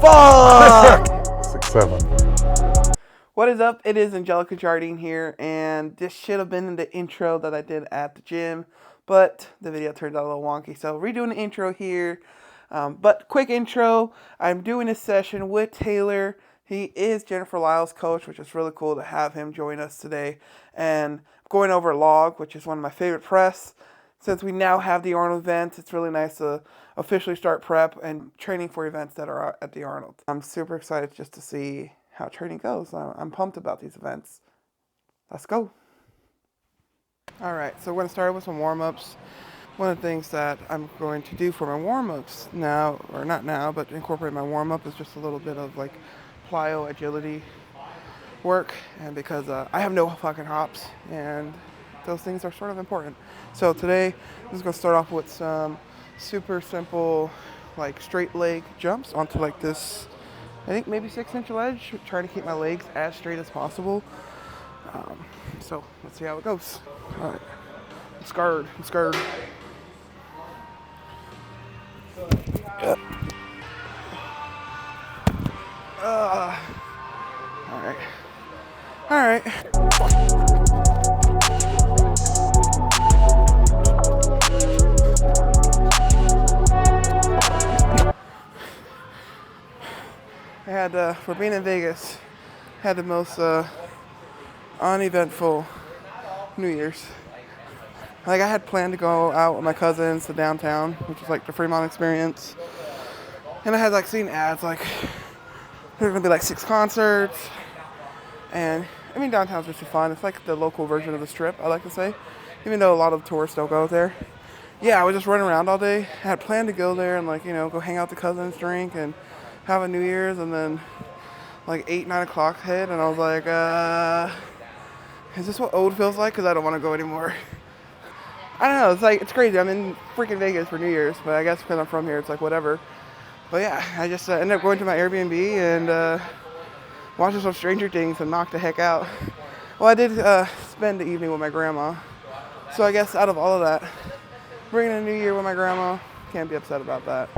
Fuck! 6'7". What is up? It is Angelica Jardine here, and this should have been in the intro that I did at the gym, but the video turned out a little wonky, so redoing the intro here. But quick intro, I'm doing a session with Taylor. He is Jennifer Lyle's coach, which is really cool to have him join us today, and going over log, which is one of my favorite press. Since we now have the Arnold Events, it's really nice to officially start prep and training for events that are at the Arnold. I'm super excited just to see how training goes. I'm pumped about these events. Let's go. All right, so we're going to start with some warm-ups. One of the things that I'm going to do for my warm-ups now, or not now, but incorporate my warm-up is just a little bit of like plyo agility work, and because I have no fucking hops, and those things are sort of important. So today, I'm just going to start off with some super simple like straight leg jumps onto like this, I think maybe 6-inch ledge, trying to keep my legs as straight as possible. So let's see how it goes. All right, I'm scared. Yep. All right. I had, for being in Vegas, had the most uneventful New Year's. Like, I had planned to go out with my cousins to downtown, which was like the Fremont experience. And I had like seen ads like there's gonna be like 6 concerts. And I mean, downtown's just fun. It's like the local version of the Strip, I like to say, even though a lot of tourists don't go there. Yeah, I was just running around all day. I had planned to go there and like, go hang out with the cousins, drink, and have a New Year's, and then like 8-9 o'clock hit, and I was like, is this what old feels like? Because I don't want to go anymore. I don't know, it's crazy. I'm in freaking Vegas for New Year's, but I guess because I'm from here, it's like whatever. But yeah, I just ended up going to my Airbnb and watching some Stranger Things and knocked the heck out. Well, I did spend the evening with my grandma, so I guess out of all of that, bringing a New Year with my grandma, can't be upset about that.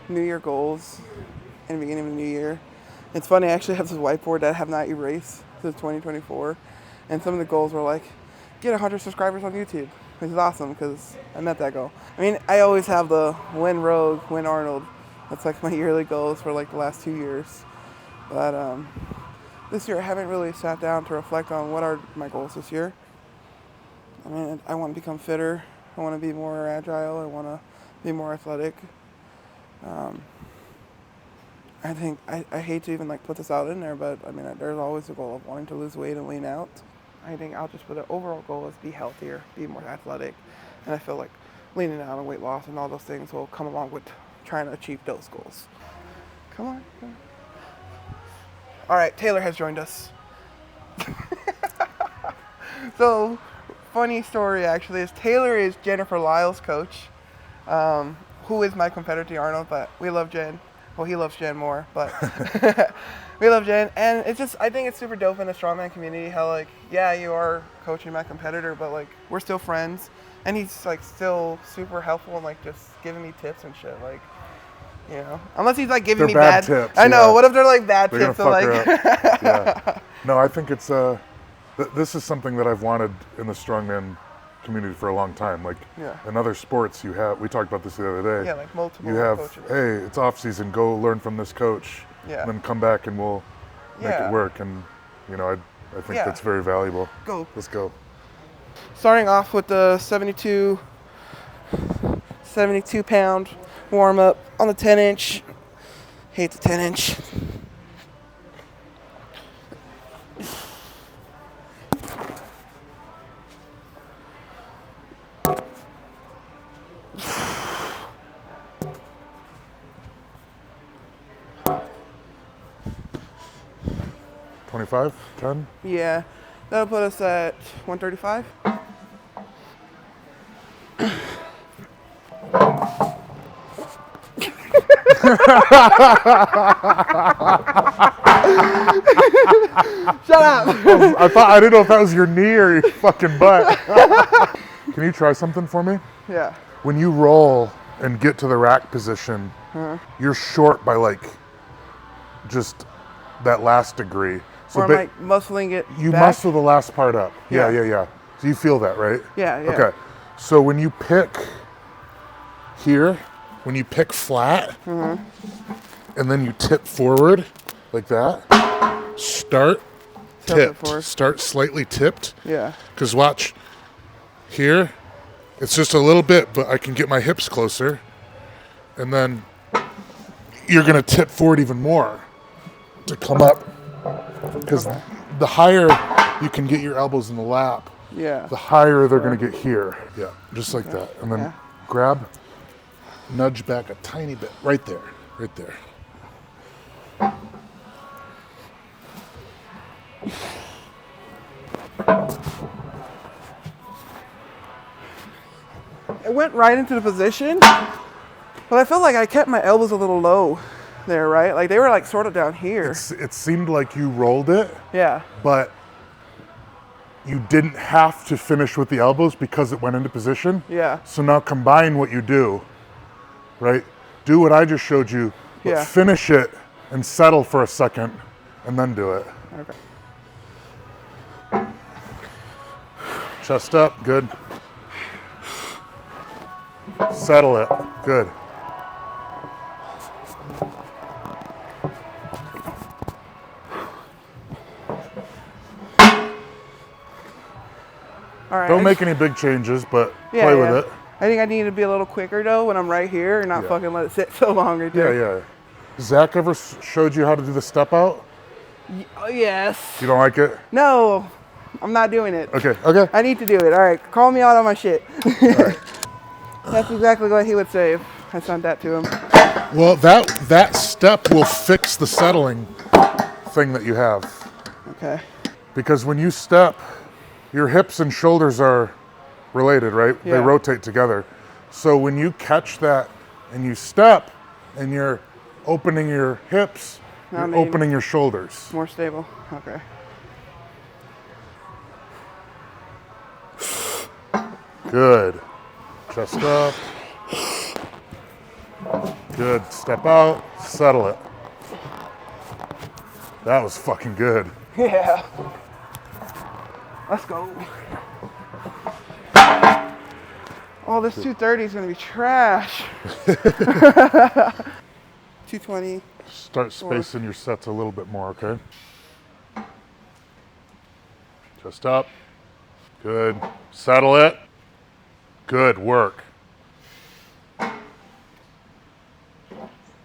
New Year goals in the beginning of the new year. It's funny, I actually have this whiteboard that I have not erased since 2024, and some of the goals were like, get 100 subscribers on YouTube, which is awesome because I met that goal. I mean, I always have the win Rogue, win Arnold. That's like my yearly goals for like the last 2 years. But this year I haven't really sat down to reflect on what are my goals this year. I mean, I want to become fitter. I want to be more agile. I want to be more athletic. I think I hate to even like put this out in there, but I mean, there's always a goal of wanting to lose weight and lean out. I think I'll just put an overall goal is be healthier, be more athletic, and I feel like leaning out and weight loss and all those things will come along with trying to achieve those goals. Come on. All right, Taylor has joined us. So, funny story actually is Taylor is Jennifer Lyle's coach, who is my competitor to Arnold, but we love Jen. Well, he loves Jen more, but we love Jen. And it's just, I think it's super dope in the strongman community how, like, yeah, you are coaching my competitor, but, like, we're still friends. And he's, like, still super helpful and, like, just giving me tips and shit. Like, unless he's, like, giving me bad tips. I know. Yeah. What if they're, like, bad They're tips? Gonna So, fuck like, her up. Yeah. No, I think it's, this is something that I've wanted in the strongman community for a long time. Like in other sports, we talked about this the other day. Yeah, like multiple You have, coaches. hey, it's off season, go learn from this coach. Yeah. And then come back and we'll make it work. And I think that's very valuable. Go. Let's go. Starting off with the 72 pound warm up on the 10-inch. Hate the 10-inch. $25, 10? Yeah, that'll put us at 135. Shut up. I didn't know if that was your knee or your fucking butt. Can you try something for me? Yeah. When you roll and get to the rack position, you're short by like just that last degree. So or am I muscling it you back? muscle the last part up. Yeah. So you feel that, right? Yeah. Okay. So when you pick here, when you pick flat, and then you tip forward like that, start tipped. Start slightly tipped. Yeah. Because watch, here, it's just a little bit, but I can get my hips closer. And then you're going to tip forward even more to come up. Because the higher you can get your elbows in the lap, the higher they're going to get here. Yeah, just like that. And then grab, nudge back a tiny bit. Right there. Right there. It went right into the position, but I felt like I kept my elbows a little low there, right? Like they were like sort of down here. It seemed like you rolled it. Yeah. But you didn't have to finish with the elbows because it went into position. Yeah. So now combine what you do, right? Do what I just showed you, but finish it and settle for a second and then do it. Okay. Chest up, good. Settle it, good. All right. Don't make any big changes, but play with it. I think I need to be a little quicker though when I'm right here and not fucking let it sit so long right there. Yeah. Zach ever showed you how to do the step out? Yes. You don't like it? No, I'm not doing it. Okay. I need to do it. All right, call me out on my shit. All right. That's exactly what he would say if I sent that to him. Well, that step will fix the settling thing that you have. Okay. Because when you step, your hips and shoulders are related, right? Yeah. They rotate together. So when you catch that and you step and you're opening your hips, you're opening your shoulders. More stable. Okay. Good. Chest up. Good. Step out. Settle it. That was fucking good. Yeah. Let's go. Oh, this 230 is going to be trash. 220. Start spacing your sets a little bit more, okay? Chest up. Good. Settle it. Good work.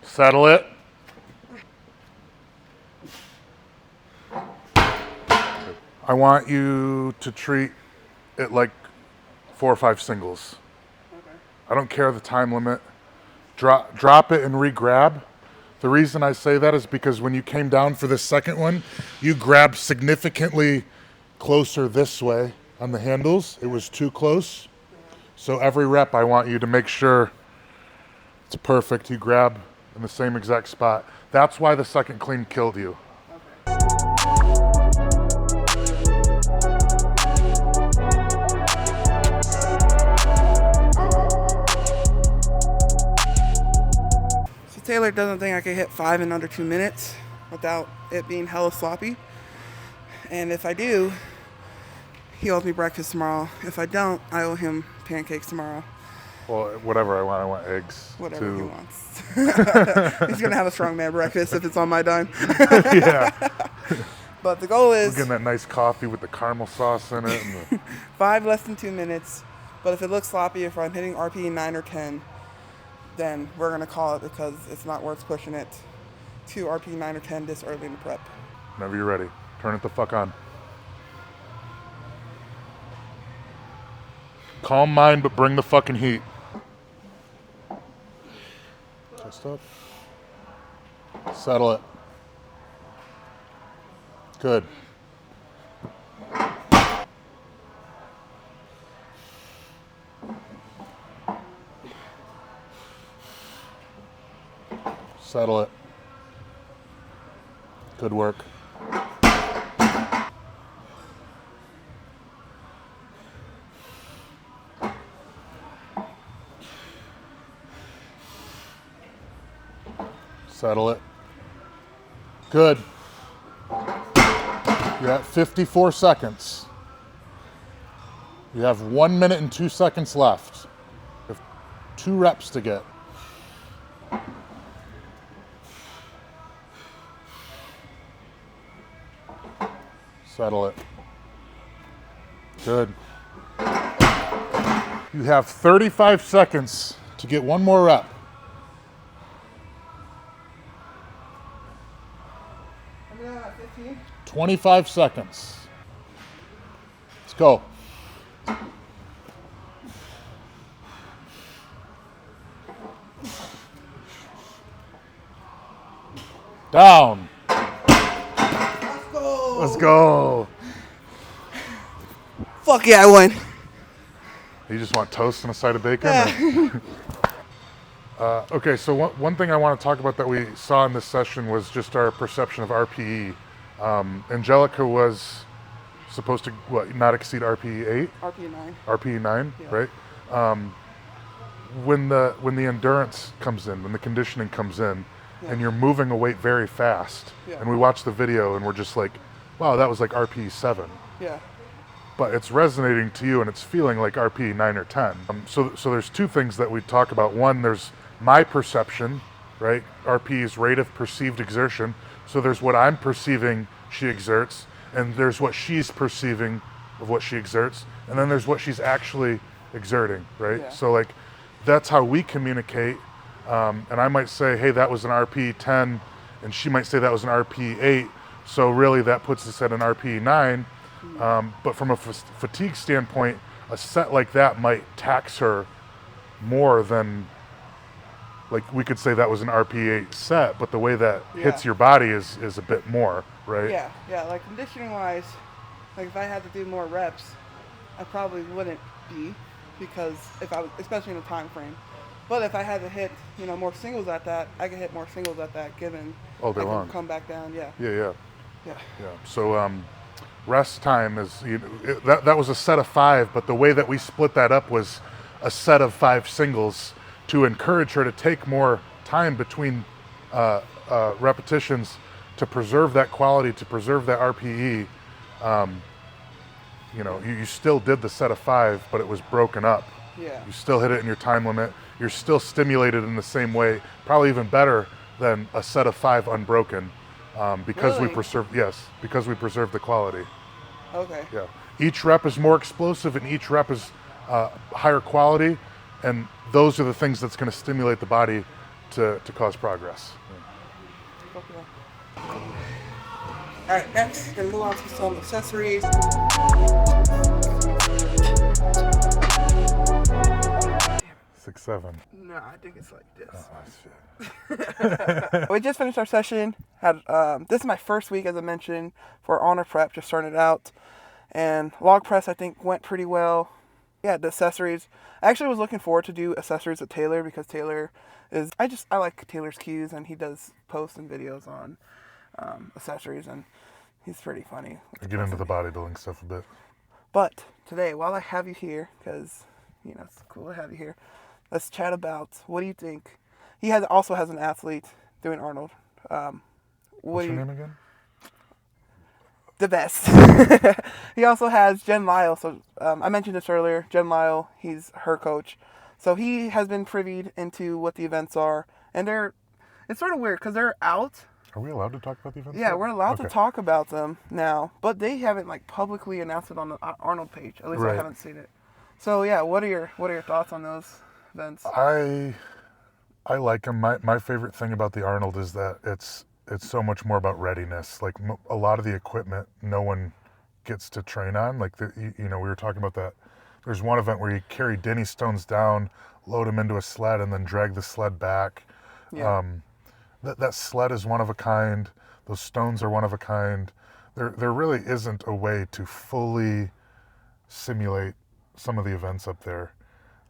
Settle it. I want you to treat it like 4 or 5 singles. Okay. I don't care the time limit. Drop it and re-grab. The reason I say that is because when you came down for this second one, you grabbed significantly closer this way on the handles. It was too close. So every rep, I want you to make sure it's perfect. You grab in the same exact spot. That's why the second clean killed you. So Taylor doesn't think I can hit 5 in under 2 minutes without it being hella sloppy. And if I do, he owes me breakfast tomorrow. If I don't, I owe him pancakes tomorrow. Well, whatever I want eggs. Whatever he wants. He's going to have a strongman breakfast if it's on my dime. Yeah. But the goal is... We're getting that nice coffee with the caramel sauce in it. And 5 less than 2 minutes. But if it looks sloppy, if I'm hitting RP 9 or 10, then we're going to call it because it's not worth pushing it to RP 9 or 10 this early in the prep. Whenever you're ready, turn it the fuck on. Calm mind, but bring the fucking heat. Chest up. Settle it. Good. Settle it. Good work. Settle it. Good. You're at 54 seconds. You have 1 minute and 2 seconds left. You have 2 reps to get. Settle it. Good. You have 35 seconds to get 1 more rep. 25 seconds. Let's go. Down. Let's go. Let's go. Fuck yeah, I won. You just want toast and a side of bacon? Yeah. Okay, so one thing I want to talk about that we saw in this session was just our perception of RPE. Angelica was supposed to not exceed RPE 8? RPE 9. RPE 9, Yeah. right? When the endurance comes in, when the conditioning comes in, Yeah. and you're moving a weight very fast, Yeah. and we watch the video and we're just like, wow, that was like RPE 7. Yeah. But it's resonating to you and it's feeling like RPE 9 or 10. So there's 2 things that we talk about. One, there's my perception, right? RPE's rate of perceived exertion. So there's what I'm perceiving she exerts, and there's what she's perceiving of what she exerts, and then there's what she's actually exerting, right? Yeah. So like, that's how we communicate. And I might say, hey, that was an RPE 10, and she might say that was an RPE 8. So really that puts us at an RPE 9. But from a fatigue standpoint, a set like that might tax her more than, like we could say that was an RPE 8 set, but the way that hits your body is a bit more, right? Yeah, like conditioning wise, like if I had to do more reps, I probably wouldn't be, because if I was, especially in a time frame. But if I had to hit, more singles at that, I could hit more singles at that, given All day I long. can come back down. Yeah. Yeah. Yeah. So rest time is, that was a set of 5, but the way that we split that up was a set of 5 singles to encourage her to take more time between repetitions to preserve that quality, to preserve that RPE. You still did the set of 5, but it was broken up. Yeah. You still hit it in your time limit. You're still stimulated in the same way, probably even better than a set of 5 unbroken, because we Really? because we preserve the quality. Okay. Yeah. Each rep is more explosive, and each rep is higher quality, and those are the things that's going to stimulate the body to cause progress. Okay. All right, next, gonna move on to some accessories. 6, 7. No, I think it's like this. Oh, shit. We just finished our session. Had this is my first week, as I mentioned, for Arnold Prep. Just started out, and log press I think went pretty well. Yeah, the accessories. I actually was looking forward to do accessories with Taylor, because Taylor is I like Taylor's cues, and he does posts and videos on accessories, and he's pretty funny. I get into the bodybuilding stuff a bit. But today, while I have you here, because it's cool to have you here, let's chat about, what do you think? He also has an athlete doing Arnold. What's your name again? The best. He also has Jen Lyle. So I mentioned this earlier. Jen Lyle, he's her coach. So he has been privied into what the events are, and it's sort of weird because they're out. Are we allowed to talk about the events? Yeah, yet? we're allowed to Okay. talk about them now, but they haven't publicly announced it on the Arnold page. At least I Right. haven't seen it. So yeah, what are your thoughts on those events? I like them. My favorite thing about the Arnold is that it's so much more about readiness. Like a lot of the equipment, no one gets to train on. Like we were talking about that. There's one event where you carry Denny stones down, load them into a sled, and then drag the sled back. Yeah. That sled is one of a kind. Those stones are one of a kind. There really isn't a way to fully simulate some of the events up there.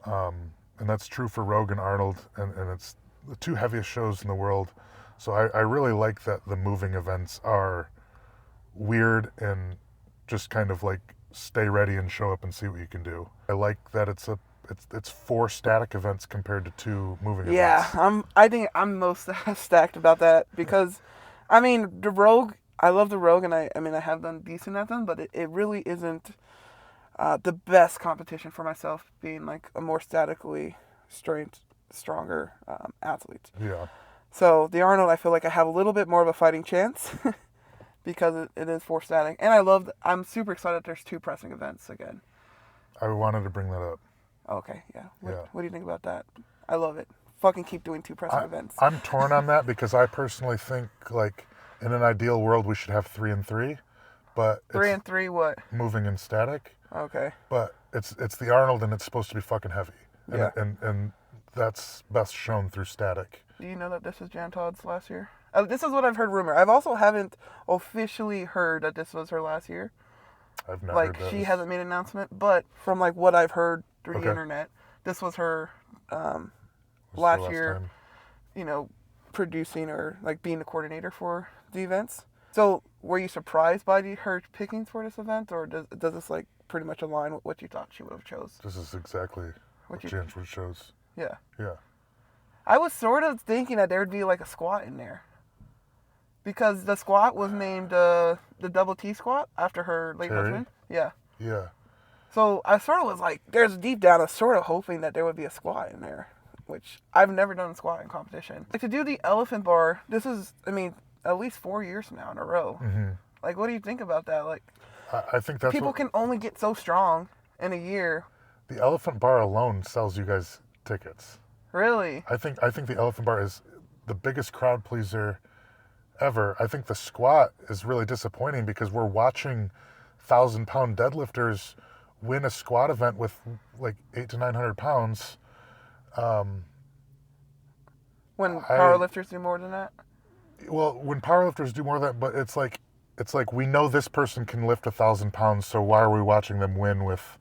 And that's true for Rogue and Arnold, and it's the 2 heaviest shows in the world. So I really like that the moving events are weird and just kind of like stay ready and show up and see what you can do. I like that it's a it's 4 static events compared to 2 moving Yeah, events. I think I'm most stacked about that because, I mean, the Rogue. I love the Rogue, and I mean, I have done decent at them, but it really isn't the best competition for myself, being like a more statically strength, stronger athlete. Yeah, So the Arnold, I feel like I have a little bit more of a fighting chance because it is for static, and I'm super excited. There's 2 pressing events again. I wanted to bring that up. Okay, yeah. Yeah. What do you think about that? I love it. Fucking keep doing 2 pressing events. I'm torn on that because I personally think like in an ideal world we should have 3 and 3, but 3 it's and 3, what? moving and static. Okay. But it's the Arnold and it's supposed to be fucking heavy, and Yeah. and that's best shown through static. Do you know that this is Jan Todd's last year? This is what I've heard rumor. I've also haven't officially heard that this was her last year. I've never Like heard that. she hasn't made an announcement, but from like what I've heard through the Okay. internet, this was her Was the last year. time. You know, producing or like being the coordinator for the events. So were you surprised by her pickings for this event, or does this like pretty much align with what you thought she would have chose? This is exactly what Jan shows. Yeah. Yeah. I was sort of thinking that there would be like a squat in there. Because the squat was named the double T squat after her late Terry? husband. Yeah. Yeah. So I sort of was like, there's deep down, I was sort of hoping that there would be a squat in there, which I've never done a squat in competition. Like to do the elephant bar, this is, I mean, at least 4 years now in a row. Mm-hmm. Like, what do you think about that? Like, I think that's people can only get so strong in a year. the elephant bar alone sells you guys tickets. Really? I think the elephant bar is the biggest crowd pleaser ever. I think the squat is really disappointing because we're watching 1,000-pound deadlifters win a squat event with like 800 to 900 pounds. When powerlifters do more than that? Well, when powerlifters do more of that, but it's like we know this person can lift 1,000 pounds, so why are we watching them win with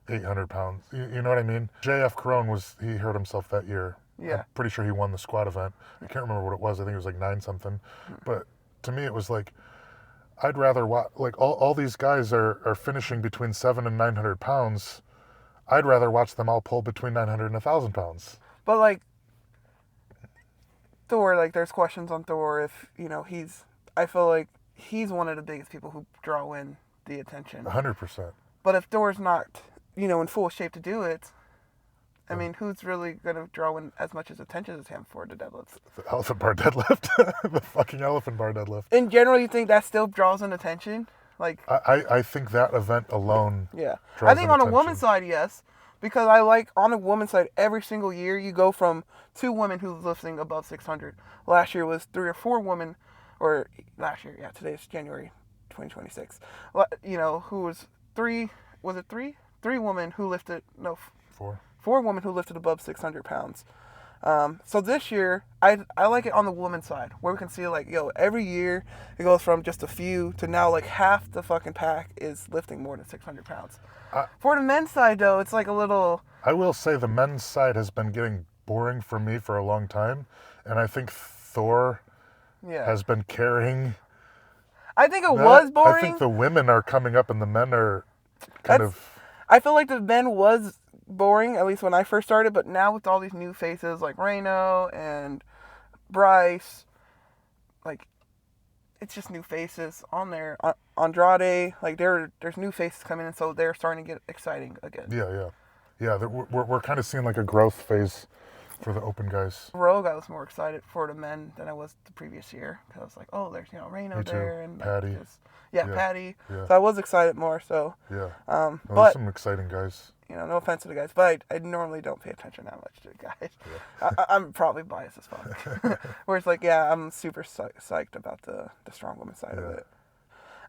800 pounds? You know what I mean? JF Corone he hurt himself that year. Yeah. I'm pretty sure he won the squat event. I can't remember what it was. I think it was like 9 something. But to me, it was like, I'd rather watch, like all these guys are finishing between 700 and 900 pounds. I'd rather watch them all pull between 900 and 1,000 pounds. But like, Thor, like there's questions on Thor if, I feel like he's one of the biggest people who draw in the attention. 100%. But if Thor's not, in full shape to do it, I mean, who's really going to draw in as much as attention as him for the deadlifts? The elephant bar deadlift. The fucking elephant bar deadlift. In general, you think that still draws in attention? Like, I think that event alone. Yeah. Draws I think in on a attention. woman's side, yes. Because I like on a woman's side, every single year you go from 2 women who's lifting above 600. Last year was 3 or 4 women, or last year, yeah, today's January 2026. Who was 3, was it 3? 3 women who lifted, no, 4. 4 women who lifted above 600 pounds. So this year, I like it on the woman's side, where we can see like, every year it goes from just a few to now like half the fucking pack is lifting more than 600 pounds. For the men's side though, it's like a little... I will say the men's side has been getting boring for me for a long time, and I think Thor has been carrying... I think it was boring. I think the women are coming up and the men are I feel like the men was boring, at least when I first started, but now with all these new faces like Reno and Bryce, like it's just new faces on there. Andrade, like there's new faces coming in, so they're starting to get exciting again. Yeah. We're kind of seeing like a growth phase for the open guys. Rogue, I was more excited for the men than I was the previous year because I was like, oh, there's Reno there and Patty. Patty. Yeah. So I was excited more. So yeah. But there's some exciting guys. No offense to the guys, but I normally don't pay attention that much to the guys. Yeah. I'm probably biased as fuck. Where it's like, I'm super psyched about the Strongwoman side of it.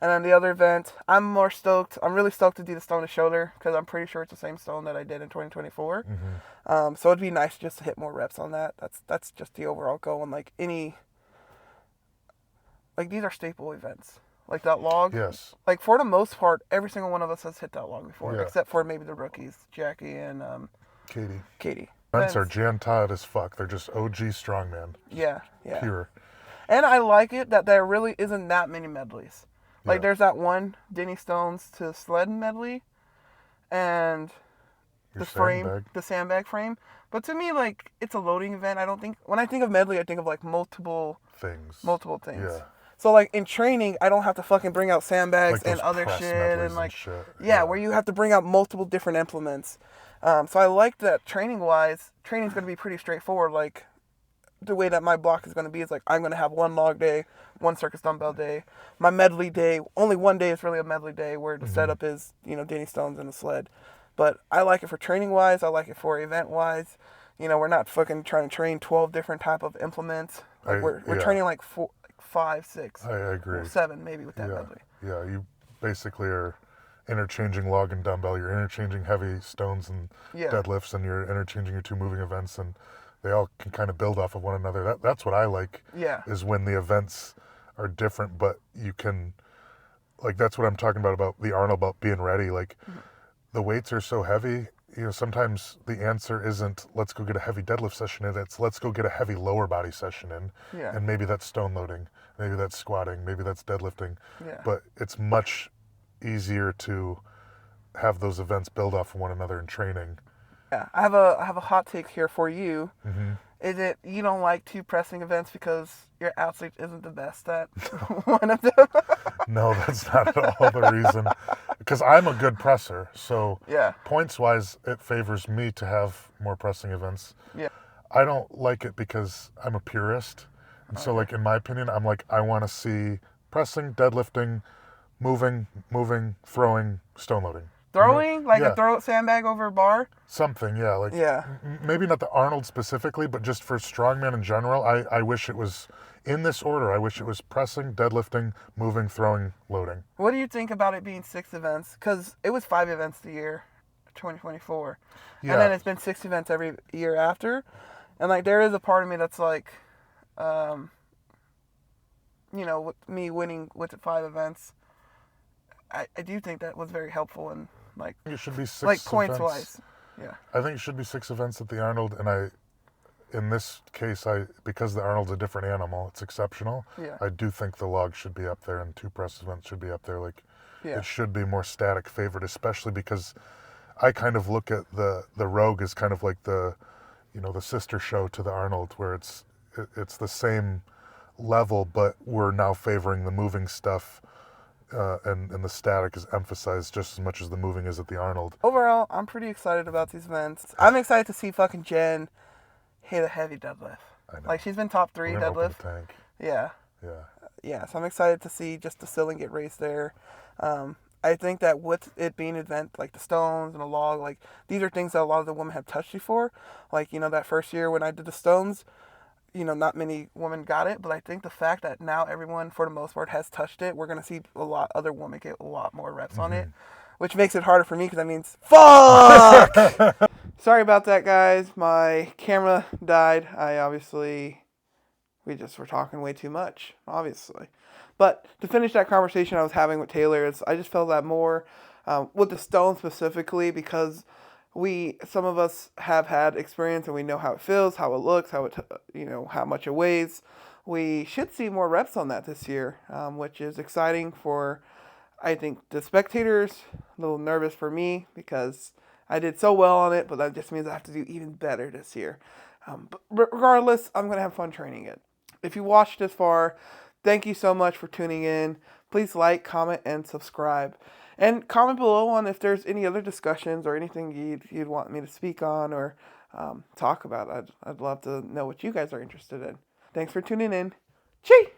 And then the other event, I'm more stoked. I'm really stoked to do the stone to shoulder because I'm pretty sure it's the same stone that I did in 2024. Mm-hmm. So it'd be nice just to hit more reps on that. That's just the overall goal. And like these are staple events. Like that log. Yes. Like for the most part, every single one of us has hit that log before, Yeah. except for maybe the rookies, Jackie and Katie. Events are Jan Todd as fuck. They're just OG strongman. Yeah. Pure. And I like it that there really isn't that many medleys. Like Yeah. there's that one Denny Stones to sled medley, and Your sandbag. the sandbag frame. But to me, like, it's a loading event. I don't think, when I think of medley, I think of like multiple things. things. Yeah. So like in training, I don't have to fucking bring out sandbags Like those and other press shit medleys and like shit. yeah, where you have to bring out multiple different implements. So I like that training wise, training's gonna be pretty straightforward. Like the way that my block is gonna be is like I'm gonna have one log day, one circus dumbbell day. My medley day, only one day is really a medley day where the setup is, Danny Stones and the sled. But I like it for training wise, I like it for event wise. We're not fucking trying to train 12 different type of implements. Like we're training like 5, 6. I agree. Well, 7 maybe with that Yeah. medley. Yeah, you basically are interchanging log and dumbbell. You're interchanging heavy stones and deadlifts, and you're interchanging your two moving events, and they all can kind of build off of one another. That's what I like. Yeah. Is when the events are different, but you can, like, that's what I'm talking about the Arnold, about being ready. Like, the weights are so heavy. Sometimes the answer isn't let's go get a heavy deadlift session in. It's let's go get a heavy lower body session in. Yeah. And maybe that's stone loading, maybe that's squatting, maybe that's deadlifting. Yeah. But it's much easier to have those events build off of one another in training. Yeah. I have a hot take here for you. Is it you don't like 2 pressing events because your outsleep isn't the best at one of them? No, that's not at all the reason. Because I'm a good presser, so Yeah. points wise, it favors me to have more pressing events. Yeah. I don't like it because I'm a purist, and so like in my opinion, I'm like I want to see pressing, deadlifting, moving, throwing, stone loading. Throwing? Like Yeah. a throw sandbag over a bar? Something, yeah. Like Yeah. maybe not the Arnold specifically, but just for strongman in general, I wish it was in this order. I wish it was pressing, deadlifting, moving, throwing, loading. What do you think about it being 6 events? Because it was 5 events the year, 2024. Yeah. And then it's been 6 events every year after. And like there is a part of me that's like, with me winning with the 5 events, I do think that was very helpful and like It should be 6 like points events. wise. Yeah. I think it should be 6 events at the Arnold, and in this case, because the Arnold's a different animal, it's exceptional. Yeah. I do think the log should be up there, and 2 press events should be up there. Like, Yeah. it should be more static favored, especially because I kind of look at the Rogue as kind of like the sister show to the Arnold, where it's the same level, but we're now favoring the moving stuff. And the static is emphasized just as much as the moving is at the Arnold. Overall, I'm pretty excited about these events. I'm excited to see fucking Jen hit a heavy deadlift. I know. Like she's been top 3 We're gonna open deadlift. the tank. Yeah. Yeah. Yeah, so I'm excited to see just the ceiling get raised there. I think that with it being an event like the stones and the log, like these are things that a lot of the women have touched before. Like, that first year when I did the stones, not many women got it, but I think the fact that now everyone, for the most part, has touched it, we're going to see a lot other women get a lot more reps on it, which makes it harder for me because that means, fuck! Sorry about that, guys. My camera died. We just were talking way too much, obviously. But to finish that conversation I was having with Taylor, I just felt that more with the stone specifically because some of us have had experience and we know how it feels, how it looks, how much it weighs. We should see more reps on that this year, which is exciting for, I think, the spectators. A little nervous for me because I did so well on it, but that just means I have to do even better this year. But regardless, I'm going to have fun training it. If you watched this far, thank you so much for tuning in. Please like, comment, and subscribe. And comment below on if there's any other discussions or anything you'd want me to speak on or talk about. I'd love to know what you guys are interested in. Thanks for tuning in. Chee!